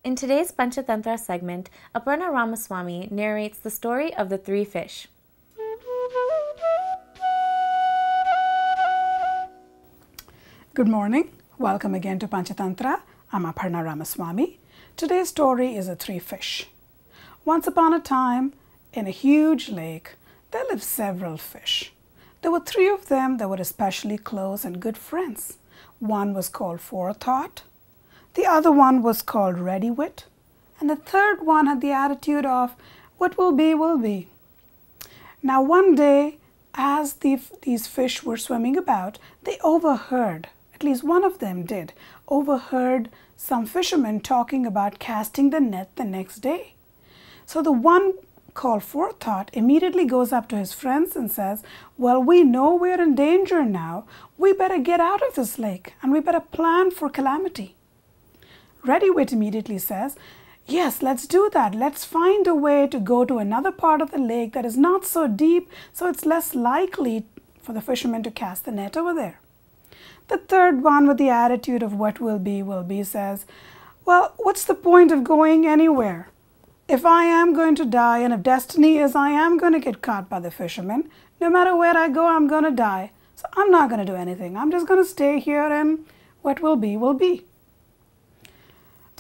In today's Panchatantra segment, Aparna Ramaswamy narrates the story of the three fish. Good morning. Welcome again to Panchatantra. I'm Aparna Ramaswamy. Today's story is the three fish. Once upon a time, in a huge lake, there lived several fish. There were three of them that were especially close and good friends. One was called Forethought, the other one was called Ready-Wit, and the third one had the attitude of, what will be, will be. Now one day, as these fish were swimming about, they overheard, at least one of them did, overheard some fishermen talking about casting the net the next day. So the one called Forethought immediately goes up to his friends and says, well, we know we're in danger now. We better get out of this lake and we better plan for calamity. Ready-Wit immediately says, yes, let's do that. Let's find a way to go to another part of the lake that is not so deep, so it's less likely for the fishermen to cast the net over there. The third one, with the attitude of what will be, says, well, what's the point of going anywhere? If I am going to die, and if destiny is I am going to get caught by the fishermen, no matter where I go, I'm going to die. So I'm not going to do anything. I'm just going to stay here and what will be, will be.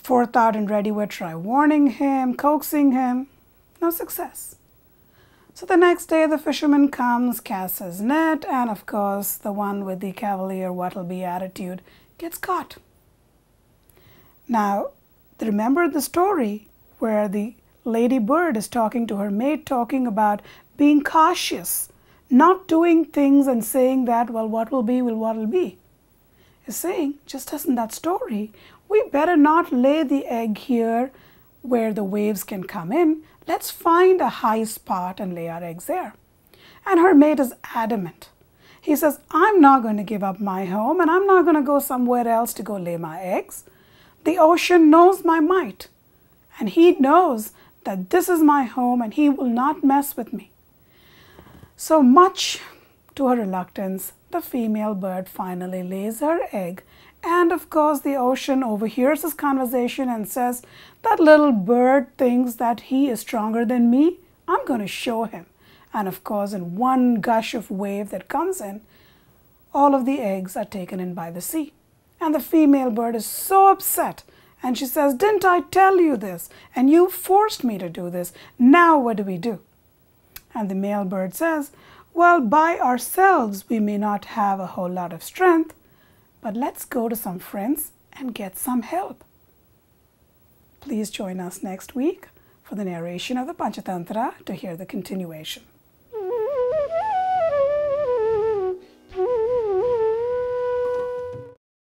Forethought and Ready-Wit try warning him, coaxing him. No success. So the next day the fisherman comes, casts his net, and of course the one with the cavalier what'll be attitude gets caught. Now, remember the story where the lady bird is talking to her mate, talking about being cautious, not doing things and saying that, well, what will be, will what will be. Is saying, just as in that story, we better not lay the egg here where the waves can come in. Let's find a high spot and lay our eggs there. And her mate is adamant. He says, I'm not going to give up my home and I'm not going to go somewhere else to go lay my eggs. The ocean knows my might. And he knows that this is my home and he will not mess with me. So much to her reluctance, the female bird finally lays her egg. And of course, the ocean overhears this conversation and says, that little bird thinks that he is stronger than me. I'm going to show him. And of course, in one gush of wave that comes in, all of the eggs are taken in by the sea. And the female bird is so upset. And she says, didn't I tell you this? And you forced me to do this. Now what do we do? And the male bird says, well, by ourselves we may not have a whole lot of strength, but let's go to some friends and get some help. Please join us next week for the narration of the Panchatantra to hear the continuation.